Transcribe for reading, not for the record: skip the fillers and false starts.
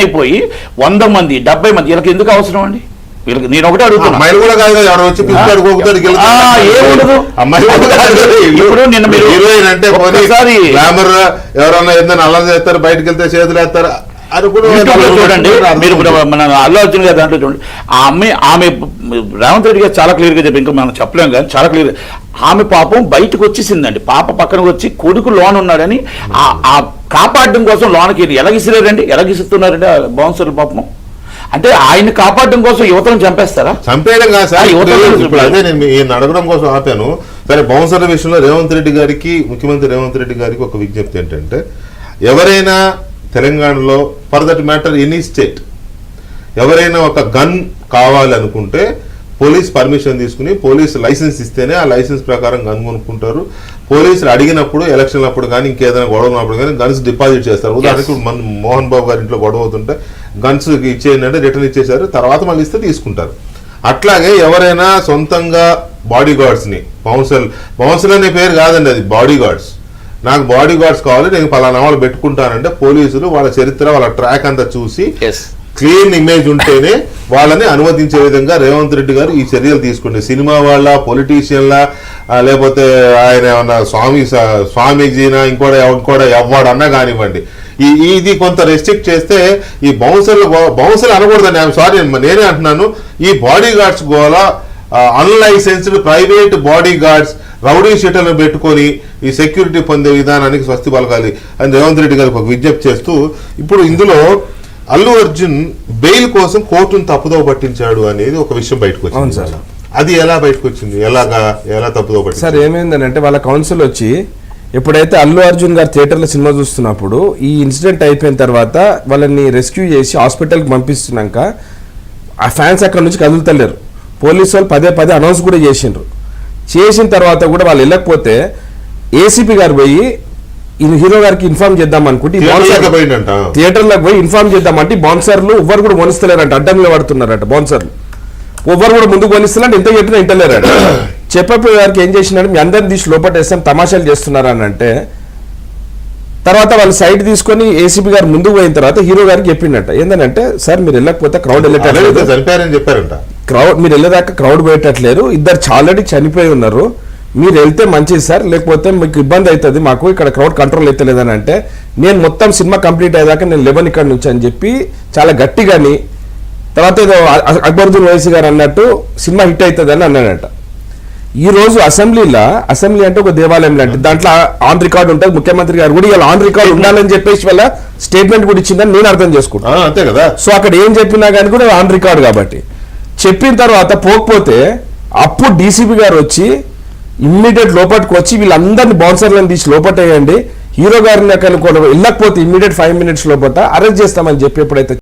అయిపోయి 100 మంది 70 మంది వీళ్ళకి ఎందుకు అవసరం అండి? వీళ్ళకి నేను ఒకటే అడుగుతున్నా. ఇప్పుడు నిన్న మీరు ఎవరన్నా ఏదైనా అల్లం చేస్తారు, బయటకు వెళ్తే చేతులు వేస్తారు చూడండి. మీరు మన అల్లు అర్జున్ గారు దాంట్లో చూడండి, ఆమె రేవంత్ రెడ్డి గారు చాలా క్లియర్గా చెప్పి, ఇంకా మనం చెప్పలేం కానీ చాలా క్లియర్, ఆమె పాపం బయటకు వచ్చేసిందండి. పాప పక్కన వచ్చి కొడుకు లోన్ ఉన్నాడని ఆ కాపాడడం కోసం లోనకి ఎలాగిసిరారండి, ఎలాగిస్తున్నారండి బౌన్సర్లు పాపం. అంటే ఆయన కాపాడడం కోసం యువతను చంపేస్తారా? చంపేయడం కాదు సార్. ఇప్పుడు అదే నేను అడగడం కోసం ఆపాను. సరే, బౌన్సర్ల విషయంలో రేవంత్ రెడ్డి గారికి, ముఖ్యమంత్రి రేవంత్ రెడ్డి గారికి ఒక విజ్ఞప్తి ఏంటంటే, ఎవరైనా తెలంగాణలో for that matter any state ఎవరైనా ఒక గన్ కావాలనుకుంటే పోలీస్ పర్మిషన్ తీసుకుని పోలీస్ లైసెన్స్ ఇస్తేనే ఆ లైసెన్స్ ప్రకారం గన్ కొనుక్కుంటారు. పోలీసులు అడిగినప్పుడు ఎలక్షన్లు అప్పుడు కానీ ఇంకేదైనా గొడవ ఉన్నప్పుడు కానీ గన్స్ డిపాజిట్ చేస్తారు. ఉదాహరణకు మోహన్ బాబు గారి ఇంట్లో గొడవ అవుతుంటే గన్స్ ఇచ్చేయండి అంటే రిటర్న్ ఇచ్చేసారు, తర్వాత మళ్ళీ ఇస్తే తీసుకుంటారు. అట్లాగే ఎవరైనా సొంతంగా బాడీ గార్డ్స్ని, బౌన్సర్ అనే పేరు కాదండి, అది బాడీ గార్డ్స్, నాకు బాడీ గార్డ్స్ కావాలి, నేను పలానా వాళ్ళు పెట్టుకుంటానంటే పోలీసులు వాళ్ళ చరిత్ర, వాళ్ళ ట్రాక్ అంతా చూసి క్లీన్ ఇమేజ్ ఉంటేనే వాళ్ళని అనుమతించే విధంగా రేవంత్ రెడ్డి గారు ఈ చర్యలు తీసుకుంటే, సినిమా వాళ్ళ, పొలిటీషియన్ల, లేకపోతే ఆయన ఏమన్నా స్వామీజీనా ఇంకోటి ఎవ్వడన్నా కానివ్వండి, ఇది కొంత రెస్ట్రిక్ట్ చేస్తే ఈ బౌన్సర్లు అనకూడదండి. ఐఎమ్ సారీ, నేనే అంటున్నాను. ఈ బాడీ గార్డ్స్ గోలా unlicensed private body guards rowdy షీటర్లను పెట్టుకొని ఈ సెక్యూరిటీ పొందే విధానానికి స్వస్తి పలకాలి అని రేవంత్ రెడ్డి గారికి ఒక విజ్ఞప్తి చేస్తూ, ఇప్పుడు ఇందులో అల్లు అర్జున్ బెయిల్ కోసం కోర్టును తప్పుదోవ పట్టించాడు అనేది ఒక విషయం బయటకు వచ్చింది సార్. అది ఎలా బయటకు వచ్చింది, ఎలా తప్పుదోవ పట్టింది సార్? ఏమైందనంటే వాళ్ళ కౌన్సిల్ వచ్చి ఎప్పుడైతే అల్లు అర్జున్ గారు థియేటర్లో సినిమా చూస్తున్నప్పుడు ఈ ఇన్సిడెంట్ అయిపోయిన తర్వాత వాళ్ళని రెస్క్యూ చేసి హాస్పిటల్కి పంపిస్తున్నాక ఆ ఫ్యాన్స్ అక్కడ నుంచి కదులుతలేరు. పోలీసు వాళ్ళు పదే అనౌన్స్ కూడా చేసిండ్రు. చేసిన తర్వాత కూడా వాళ్ళు వెళ్ళకపోతే ఏసీపీ గారు పోయి హీరో గారికి ఇన్ఫార్మ్ చేద్దాం అనుకుంటే థియేటర్లోకి పోయి ఇన్ఫార్మ్ చేద్దామంటే బౌన్సర్లు ఎవ్వరు కూడా వనిస్తలేరంట, అడ్డంలో పడుతున్నారట బౌన్సర్లు. ఎవ్వరు కూడా ముందుకు వనిస్తున్నారంటే ఎంత చెప్పినా ఇంటలేరట. చెప్పపోయే వారికి ఏం చేసినాడు, మీ అందరిని తీసి లోపటేస్తాం, తమాషాలు చేస్తున్నారని అంటే, తర్వాత వాళ్ళు సైడ్ తీసుకొని ఏసీపీ గారు ముందుకు పోయిన తర్వాత హీరో గారికి చెప్పిండట, ఏంటంటే సార్ మీరు వెళ్ళకపోతే క్రౌడ్ చనిపోయారని చెప్పారంట. మీరు వెళ్ళేదాకా క్రౌడ్ పోయేటట్లేరు, ఇద్దరు ఆల్రెడీ చనిపోయి ఉన్నారు, మీరు వెళ్తే మంచిది సార్, లేకపోతే మీకు ఇబ్బంది అవుతుంది, మాకు ఇక్కడ క్రౌడ్ కంట్రోల్ అవుతలేదని అంటే, నేను మొత్తం సినిమా కంప్లీట్ అయ్యేదాకా నేను 11 ఇక్కడ నుంచి అని చెప్పి చాలా గట్టిగాని, తర్వాత ఏదో అక్బరుద్దీన్ ఓవైసీ గారు అన్నట్టు సినిమా హిట్ అవుతుంది అని అన్నాడట. ఈ రోజు అసెంబ్లీ అంటే ఒక దేవాలయం లాంటి, దాంట్లో ఆన్ రికార్డ్ ఉంటుంది, ముఖ్యమంత్రి గారు కూడా ఇలా ఆన్ రికార్డ్ ఉండాలని చెప్పేసి వాళ్ళ స్టేట్మెంట్ కూడా ఇచ్చిందని నేను అర్థం చేసుకుంటాను, అంతే కదా. సో అక్కడ ఏం చెప్పినా కానీ కూడా ఆన్ రికార్డ్ కాబట్టి చెప్పిన తర్వాత పోకపోతే అప్పుడు డీసీపీ గారు వచ్చి ఇమ్మీడియట్ లోపలికి వచ్చి వీళ్ళందరినీ బౌన్సర్లను తీసి లోపటేయండి, హీరో గారిని అక్కడ వెళ్ళకపోతే ఇమ్మీడియట్ 5 minutes లోపల అరెస్ట్ చేస్తామని చెప్పి ఎప్పుడైతే